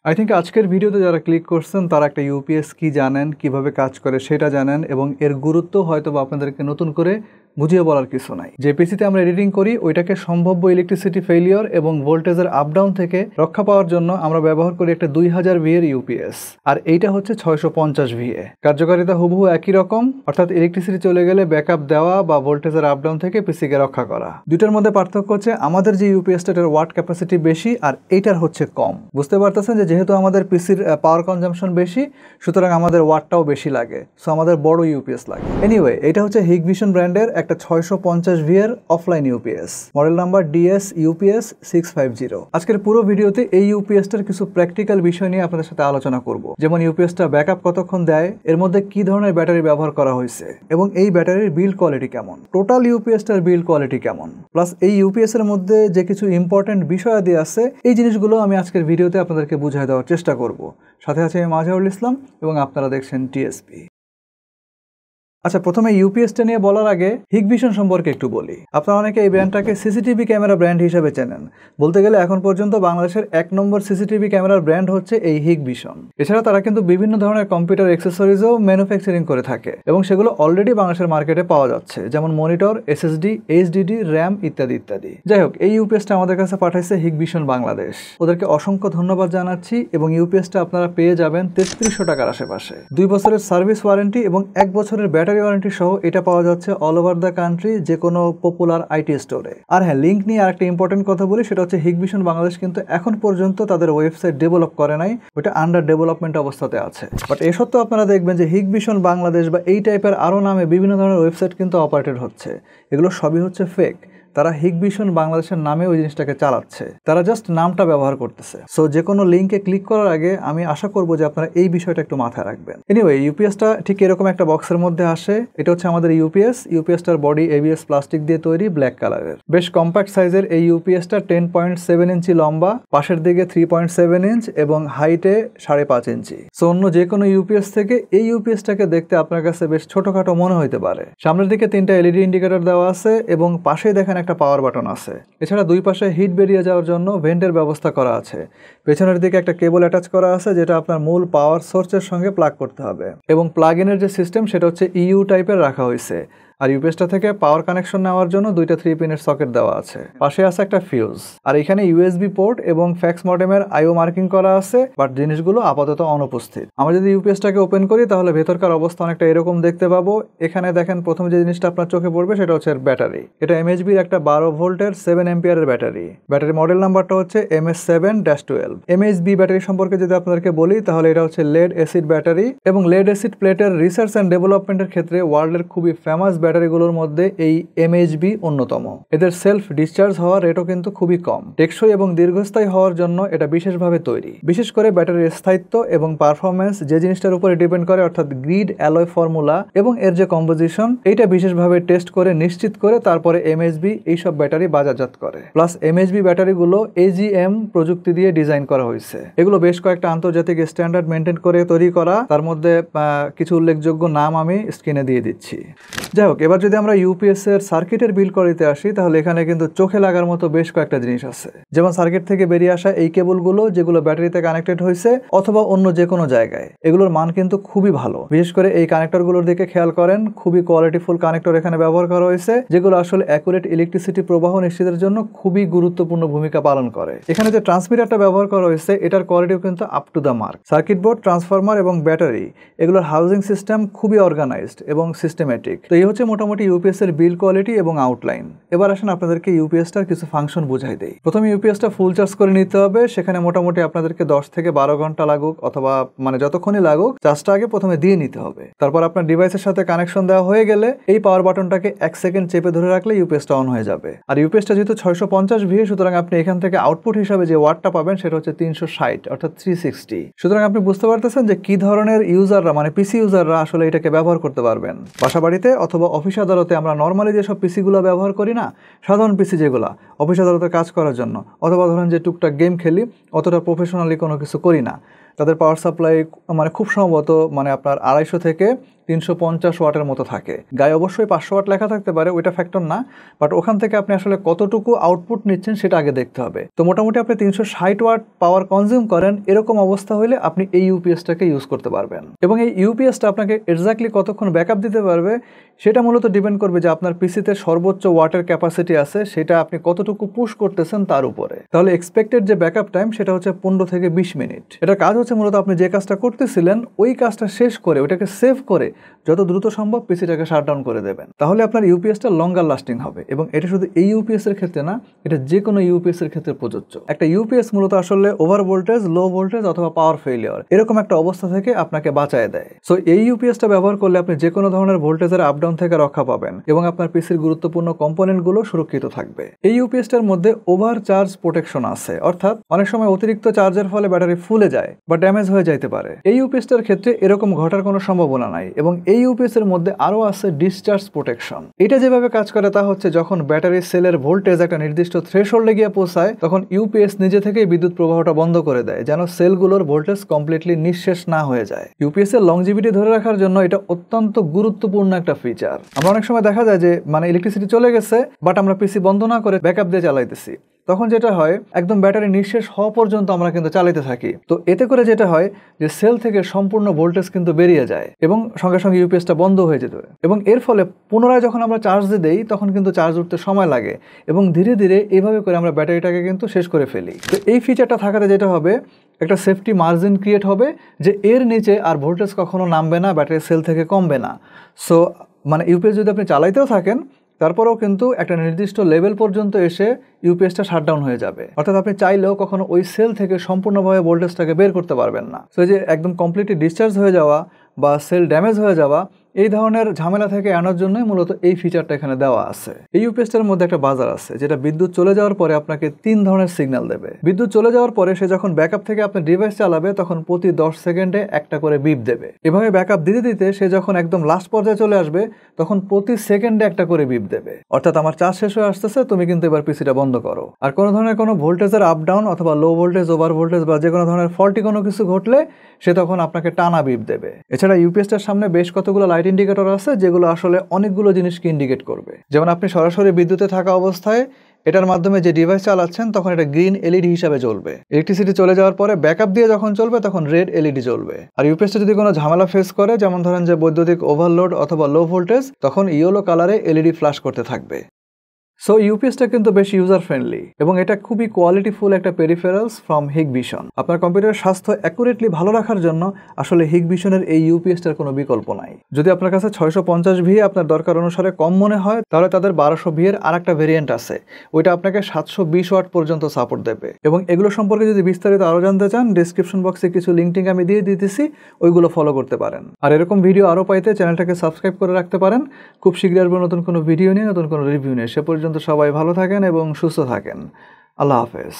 I think আজকের ভিডিওতে যারা ক্লিক করছেন তারা একটা ইউপিএস কি জানেন, কিভাবে কাজ করে সেটা জানেন এবং এর গুরুত্ব হয়তো বা আপনাদেরকে নতুন করে বুঝিয়ে বলার কিছু নাই। যে পিসিতে আমরা এডিটিং করি ওইটাকে সম্ভাব্য ইলেকট্রিসিটি ফেলিওর এবং ভোল্টেজের আপডাউন থেকে রক্ষা পাওয়ার জন্য আমরা ব্যবহার করি একটা 2000 ভিএর ইউপিএস, আর এইটা হচ্ছে 650 ভিএ। কার্যকারিতা হুবহু একই রকম, অর্থাৎ ইলেকট্রিসিটি চলে গেলে ব্যাকআপ দেওয়া বা ভোল্টেজের আপডাউন থেকে পিসিকে রক্ষা করা। দুইটার মধ্যে পার্থক্য হচ্ছে আমাদের যে ইউপিএসটা এটার ওয়াট ক্যাপাসিটি বেশি আর এইটার হচ্ছে কম। বুঝতে পারতেছেন যে যেহেতু আমাদের পিসির পাওয়ার কনজাম্পশন বেশি, সুতরাং আমাদের ওয়াটটাও বেশি লাগে, সো আমাদের বড় ইউপিএস লাগে। এনিওয়ে, এটা হচ্ছে হিগভিশন ব্র্যান্ডের একটা 650 ভিএর offline UPS, model number DS UPS 650। আজকের পুরো ভিডিওতে এই ইউপিএসটার কিছু প্র্যাকটিক্যাল বিষয় নিয়ে আপনাদের সাথে আলোচনা করব, যেমন ইউপিএসটা ব্যাকআপ কতক্ষণ দেয়, এর মধ্যে কি ধরনের ব্যাটারি ব্যবহার করা হয়েছে এবং এই ব্যাটারির বিল্ড কোয়ালিটি কেমন, টোটাল ইউপিএসটার বিল্ড কোয়ালিটি কেমন, প্লাস এই ইউপিএস এর মধ্যে যে কিছু ইম্পর্টেন্ট বিষয়াদি আছে এই জিনিসগুলো আমি আজকের ভিডিওতে আপনাদেরকে বুঝিয়ে দেওয়ার চেষ্টা করব। সাথে আছে আমি মাঝহারুল ইসলাম এবং আপনারা দেখছেন টিএসপি। আচ্ছা, প্রথমে ইউপিএসটা নিয়ে বলার আগে হিগভিশন সম্পর্কে একটু বলি। আপনারা অনেকে এই ব্র্যান্ডটাকে সিসিটিভি ক্যামেরা ব্র্যান্ড হিসেবে চেনেন। বলতে গেলে এখন পর্যন্ত বাংলাদেশের 1 নম্বর সিসিটিভি ক্যামেরার ব্র্যান্ড হচ্ছে এই হিগভিশন। এছাড়া তারা কিন্তু বিভিন্ন ধরনের কম্পিউটার অ্যাক্সেসরিজও ম্যানুফ্যাকচারিং করে থাকে এবং সেগুলো অলরেডি বাংলাদেশের মার্কেটে পাওয়া যাচ্ছে, যেমন মনিটর, SSD, HDD, RAM ইত্যাদি ইত্যাদি। যাই হোক, এই ইউপিএসটা আমাদের কাছে পাঠাইছে হিগভিশন বাংলাদেশ। ওদেরকে অসংখ্য ধন্যবাদ জানাচ্ছি এবং ইউপিএসটা আপনারা পেয়ে যাবেন 3300 টাকার আশেপাশে। 2 বছরের সার্ভিস ওয়ারেন্টি এবং 1 বছরের ব্যাটারি ওয়ারেন্টি সহ এটা পাওয়া যাচ্ছে অল ওভার দ্য কান্ট্রি যে কোনো পপুলার আইটি স্টোরে। আর হ্যাঁ, লিঙ্ক নিয়ে আরেকটা ইম্পর্টেন্ট কথা বলি, সেটা হচ্ছে হিগভিশন বাংলাদেশ কিন্তু এখন পর্যন্ত তাদের ওয়েবসাইট ডেভেলপ করে নাই, ওটা আন্ডার ডেভেলপমেন্ট অবস্থাতে আছে। বাট এ সত্ত্বেও আপনারা দেখবেন যে হিগভিশন বাংলাদেশ বা এই টাইপের আরও নামে বিভিন্ন ধরনের ওয়েবসাইট কিন্তু অপারেটেড হচ্ছে। এগুলো সবই হচ্ছে ফেক। তারা হিগভিশন বাংলাদেশের নামে ওই জিনিসটাকে চালাচ্ছে, তারা জাস্ট নামটা ব্যবহার করতেছে। সো যে কোনো লিঙ্কে ক্লিক করার আগে আমি আশা করব যে আপনারা এই বিষয়টা একটু মাথায় রাখবেন। এনিওয়ে, ইউপিএসটা ঠিক এরকম একটা বক্সের মধ্যে আসে। এটা হচ্ছে আমাদের ইউপিএসটার বডি ABS প্লাস্টিক দিয়ে তৈরি, ব্ল্যাক কালারের। বেশ কম্প্যাক্ট সাইজের এই ইউপিএসটা 10.7 ইঞ্চি লম্বা, পাশের দিকে 3.7 ইঞ্চ এবং হাইটে 5.5 ইঞ্চি। সো অন্য যে কোনো ইউপিএস থেকে এই ইউপিএসটাকে দেখতে আপনার কাছে বেশ ছোটখাটো মনে হইতে পারে। সামনের দিকে 3টা LED ইন্ডিকেটর দেওয়া আছে এবং পাশেই দেখেন একটা পাওয়ার বাটন আছে। এছাড়া দুই পাশে হিট বেরিয়ে যাওয়ার জন্য ভেন্টের ব্যবস্থা করা আছে। পেছনের দিকে একটা কেবল অ্যাটাচ করা আছে যেটা আপনার মূল পাওয়ার সোর্সের সঙ্গে প্লাগ করতে হবে এবং প্লাগ ইনের যে সিস্টেম সেটা হচ্ছে EU টাইপের রাখা হয়েছে। আর ইউপিএসটা থেকে পাওয়ার কানেকশন নেওয়ার জন্য 2টা 3 পিনের সকেট দেওয়া আছে। পাশে আছে একটা ফিউজ, আর এখানে USB পোর্ট এবং ফ্যাক্স মডেমের IO মার্কিং করা আছে, বাট জিনিসগুলো আপাতত অনুপস্থিত। আমরা যদি ইউপিএসটাকে ওপেন করি তাহলে ভেতরকার অবস্থা অনেকটা এরকম দেখতে পাবো। এখানে দেখেন প্রথম যে জিনিসটা আপনার চোখে পড়বে সেটা হচ্ছে ব্যাটারি। এটা MHBর একটা 12 ভোল্টের 7 অ্যাম্পিয়ারের ব্যাটারি। ব্যাটারি মডেল নাম্বারটা হচ্ছে MS7-12। MHB ব্যাটারি সম্পর্কে যদি আপনাদেরকে বলি তাহলে এটা হচ্ছে লেড অ্যাসিড ব্যাটারি এবং লেড অ্যাসিড প্লেটের রিসার্চ অ্যান্ড ডেভেলপমেন্টের ক্ষেত্রে ওয়ার্ল্ডের খুবই ফেমাস ব্যাটারিগুলোর মধ্যে এই MHB অন্যতম। এদের সেলফ ডিসচার্জ হওয়ার রেটও কিন্তু খুবই কম। টেকসই এবং দীর্ঘস্থায়ী হওয়ার জন্য এটা বিশেষভাবে তৈরি। বিশেষ করে ব্যাটারির স্থায়িত্ব এবং পারফরমেন্স যে জিনিসটার উপরে ডিপেন্ড করে, অর্থাৎ গ্রিড অ্যালয় ফর্মুলা এবং এর যে কম্পোজিশন, এইটা বিশেষভাবে টেস্ট করে নিশ্চিত করে তারপরে MHB এইসব ব্যাটারি বাজারজাত করে। প্লাস MHB ব্যাটারিগুলো AGM প্রযুক্তি দিয়ে ডিজাইন করা হয়েছে। এগুলো বেশ কয়েকটা আন্তর্জাতিক স্ট্যান্ডার্ড মেনটেন করে তৈরি করা, তার মধ্যে কিছু উল্লেখযোগ্য নাম আমি স্ক্রিনে দিয়ে দিচ্ছি। যাই হোক, এবার যদি আমরা ইউপিএস এর সার্কিটের বিল্ড করতে আসি তাহলে এখানে কিন্তু চোখে লাগার মতো বেশ কয়েকটা জিনিস আছে। যেমন সার্কিট থেকে বেরিয়ে আসা এই কেবলগুলো যেগুলো ব্যাটারিতে কানেক্টেড হয়েছে অথবা অন্য যে কোনো জায়গায়, এগুলোর মান কিন্তু খুবই ভালো। বিশেষ করে এই কানেক্টরগুলোর দিকে খেয়াল করেন, খুবই কোয়ালিটিফুল কানেক্টর এখানে ব্যবহার করা হয়েছে, যেগুলো আসলে অ্যাকুরেট ইলেকট্রিসিটি প্রবাহ নিশ্চিতের জন্য খুবই গুরুত্বপূর্ণ ভূমিকা পালন করে। এখানে যে ট্রান্সমিটারটা ব্যবহার করা হয়েছে এটার কোয়ালিটিও কিন্তু up to the mark. Circuit board, transformer এবং ব্যাটারি এগুলোর হাউজিং সিস্টেম খুবই অর্গানাইজড এবং সিস্টেমেটিক। তো এই হচ্ছে মোটামুটি ইউপিএস এর বিল্ড কোয়ালিটি এবং আউটলাইন। এবার আসেন আপনাদেরকে ইউপিএসটার কিছু ফাংশন বুঝাই দেই। প্রথমে ইউপিএসটা ফুল চার্জ করে নিতে হবে। সেখানে মোটামুটি আপনাদেরকে 10 থেকে 12 ঘন্টা লাগুক অথবা যতক্ষণই লাগুক, চার্জটা আগে প্রথমে দিয়ে নিতে হবে। তারপর আপনার ডিভাইসের সাথে কানেকশন দেওয়া হয়ে গেলে এই পাওয়ার বাটনটাকে 1 সেকেন্ড চেপে ধরে রাখলে ইউপিএসটা অন হয়ে যাবে। আর ইউপিএসটা যেহেতু 650 ভিএ, সুতরাং আপনি এখান থেকে আউটপুট হিসাবে যে ওয়াটটা পাবেন সেটা হচ্ছে 360 অর্থাৎ 360। সুতরাং আপনি বুঝতে পারতেছেন যে কি ধরনের ইউজাররা পিসি ইউজাররা আসলে এটাকে ব্যবহার করতে পারবেন। বাসা বাড়িতে অথবা অফিস আদালতে আমরা নর্মালি যেসব পিসিগুলো ব্যবহার করি না, সাধারণ পিসি যেগুলো অফিস আদালতে কাজ করার জন্য, অথবা ধরেন যে টুকটাক গেম খেলি, অতটা প্রফেশনালি কোনো কিছু করি না, তাদের পাওয়ার সাপ্লাই খুব সম্ভবত আপনার 250 থেকে 350 ওয়াটের মতো থাকে। গায়ে অবশ্যই 500 ওয়াট লেখা থাকতে পারে, ওইটা ফ্যাক্টর না, বাট ওখান থেকে আপনি আসলে কতটুকু আউটপুট নিচ্ছেন সেটা আগে দেখতে হবে। তো মোটামুটি আপনি 360 ওয়াট পাওয়ার কনজিউম করেন, এরকম অবস্থা হলে আপনি এই ইউপিএসটাকে ইউজ করতে পারবেন। এবং এই ইউপিএসটা আপনাকে এক্স্যাক্টলি কতক্ষণ ব্যাকআপ দিতে পারবে সেটা মূলত ডিপেন্ড করবে যে আপনার পিসিতে সর্বোচ্চ ওয়াটের ক্যাপাসিটি আছে সেটা আপনি কতটুকু পুশ করতেছেন তার উপরে। তাহলে এক্সপেক্টেড যে ব্যাকআপ টাইম সেটা হচ্ছে 15 থেকে 20 মিনিট। এটার কাজ হচ্ছে মূলত আপনি যে কাজটা করতেছিলেন ওই কাজটা শেষ করে ওইটাকে সেভ করে যত দ্রুত সম্ভব পিসিটাকে শাটডাউন করে দেবেন। তাহলে আপনার ইউপিএসটা লঙ্গার লাস্টিং হবে। এবং এটা শুধু এই ইউপিএস এর ক্ষেত্রে না, এটা যে কোনো ইউপিএস এর ক্ষেত্রে প্রযোজ্য। একটা ইউপিএস মূলত আসলে ওভার ভোল্টেজ, লো ভোল্টেজ অথবা পাওয়ার ফেলিওর এরকম একটা অবস্থা থেকে আপনাকে বাঁচায় দেয়। সো এই ইউপিএসটা ব্যবহার করলে আপনি যে কোনো ধরনের ভোল্টেজের আপডাউন থেকে রক্ষা পাবেন এবং আপনার পিসির গুরুত্বপূর্ণ কম্পোনেন্টগুলো সুরক্ষিত থাকবে। এই ইউপিএসটার মধ্যে ওভার চার্জ প্রোটেকশন আছে, অর্থাৎ অনেক সময় অতিরিক্ত চার্জের ফলে ব্যাটারি ফুলে যায় বা ড্যামেজ হয়ে যাইতে পারে। এই ইউপিএসটার ক্ষেত্রে এরকম ঘটার কোনো সম্ভাবনা নাই। এবং এই ইউপিএস এর মধ্যে আরো আছে ডিসচার্জ প্রোটেকশন। এটা যেভাবে কাজ করে তা হচ্ছে যখন ব্যাটারি সেলের ভোল্টেজ একটা নির্দিষ্ট থ্রেশহোল্ডে গিয়ে পৌঁছায় তখন ইউপিএস নিজে থেকেই বিদ্যুৎ প্রবাহটা বন্ধ করে দেয় যেন সেলগুলোর ভোল্টেজ কমপ্লিটলি নিঃশেষ না হয়ে যায়। ইউপিএস এর লংজিভিটি ধরে রাখার জন্য এটা অত্যন্ত গুরুত্বপূর্ণ একটা ফিচার। আমরা অনেক সময় দেখা যায় যে ইলেকট্রিসিটি চলে গেছে বাট আমরা পিসি বন্ধ না করে ব্যাকআপ দিয়ে চালাইতেছি, তখন যেটা হয় একদম ব্যাটারি নিঃশেষ হওয়া পর্যন্ত আমরা কিন্তু চালাতে থাকি। তো এতে করে যেটা হয় যে সেল থেকে সম্পূর্ণ ভোল্টেজ কিন্তু বেরিয়ে যায় এবং সঙ্গে সঙ্গে ইউপিএসটা বন্ধ হয়ে যেতে হয়। এবং এর ফলে পুনরায় যখন আমরা চার্জ দিই তখন কিন্তু চার্জ উঠতে সময় লাগে এবং ধীরে ধীরে এইভাবে করে আমরা ব্যাটারিটাকে কিন্তু শেষ করে ফেলি। তো এই ফিচারটা থাকাতে যেটা হবে একটা সেফটি মার্জিন ক্রিয়েট হবে যে এর নিচে আর ভোল্টেজ কখনো নামবে না, ব্যাটারি সেল থেকে কমবে না। সো ইউপিএস যদি আপনি চালাইতেও থাকেন তারপরেও কিন্তু একটা নির্দিষ্ট লেভেল পর্যন্ত এসে ইউপিএসটা শাটডাউন হয়ে যাবে, অর্থাৎ আপনি চাইলেও কখনো ওই সেল থেকে সম্পূর্ণভাবে ভোল্টেজটাকে বের করতে পারবেন না। সো যে একদম কমপ্লিটলি ডিসচার্জ হয়ে যাওয়া বা সেল ড্যামেজ হয়ে যাওয়া এই ধরনের ঝামেলা থেকে আনার জন্যই মূলত এই ফিচারটা এখানে দেওয়া আছে। এই ইউপিএসটার মধ্যে একটা বাজার আছে যেটা বিদ্যুৎ চলে যাওয়ার পরে আপনাকে 3 ধরনের সিগন্যাল দেবে। বিদ্যুৎ চলে যাওয়ার পরে সে যখন ব্যাকআপ থেকে আপনার ডিভাইস চালাবে তখন প্রতি 10 সেকেন্ডে একটা করে বিপ দেবে। এভাবে ব্যাকআপ দিতে দিতে সে যখন একদম লাস্ট পর্যায়ে চলে আসবে তখন প্রতি সেকেন্ডে একটা করে বিপ দেবে, অর্থাৎ আমার চার্জ শেষ হয়ে আসতেছে, তুমি কিন্তু এবার পিসিটা বন্ধ করো। আর কোনো ধরনের কোনো ভোল্টেজের আপ ডাউন অথবা লো ভোল্টেজ, ওভার ভোল্টেজ বা যে কোনো ধরনের ফল্টি কোনো কিছু ঘটলে সে তখন আপনাকে টানা বিপ দেবে। এছাড়া ইউপিএসটার সামনে বেশ কতগুলো লাইট ইন্ডিকেটর আছে যেগুলো আসলে অনেকগুলো জিনিসকে ইন্ডিকেট করবে। যেমন আপনি সরাসরি বিদ্যুতে থাকা অবস্থায় এটার মাধ্যমে যে ডিভাইস চালাচ্ছেন তখন এটা গ্রিন এলইডি হিসাবে জ্বলবে। ইলেকট্রিসিটি চলে যাওয়ার পরে ব্যাকআপ দিয়ে যখন চলবে তখন রেড এলইডি জ্বলবে। আর ইউপিএসটা যদি কোনো ঝামেলা ফেস করে, যেমন ধরেন যে বৈদ্যুতিক ওভারলোড অথবা লো ভোল্টেজ, তখন ইয়েলো কালারে এলইডি ফ্ল্যাশ করতে থাকবে। সো ইউপিএসটা কিন্তু বেশ ইউজার ফ্রেন্ডলি এবং এটা খুবই কোয়ালিটিফুল একটা পেরিফেরালস ফ্রম হিগভিশন। আপনার কম্পিউটারের স্বাস্থ্য অ্যাকুরেটলি ভালো রাখার জন্য আসলে হিগভিশনের এই ইউপিএসটার কোনো বিকল্প নাই। যদি আপনার কাছে 650V আপনার দরকার অনুসারে কম মনে হয় তাহলে তাদের 1200V এর আরেকটা ভেরিয়েন্ট আছে, ওইটা আপনাকে 720 ওয়াট পর্যন্ত সাপোর্ট দেবে। এবং এগুলো সম্পর্কে যদি বিস্তারিত আরও জানতে চান ডেসক্রিপশন বক্সে কিছু লিঙ্ক আমি দিয়ে দিতেছি, ওইগুলো ফলো করতে পারেন। আর এরকম ভিডিও আরও পাইতে চ্যানেলটাকে সাবস্ক্রাইব করে রাখতে পারেন। খুব শীঘ্রই আসবো নতুন কোনো ভিডিও নিয়ে, নতুন কোনো রিভিউ নিয়ে। সে পর্যন্ত সবাই ভালো থাকেন এবং সুস্থ থাকেন। আল্লাহ হাফেজ।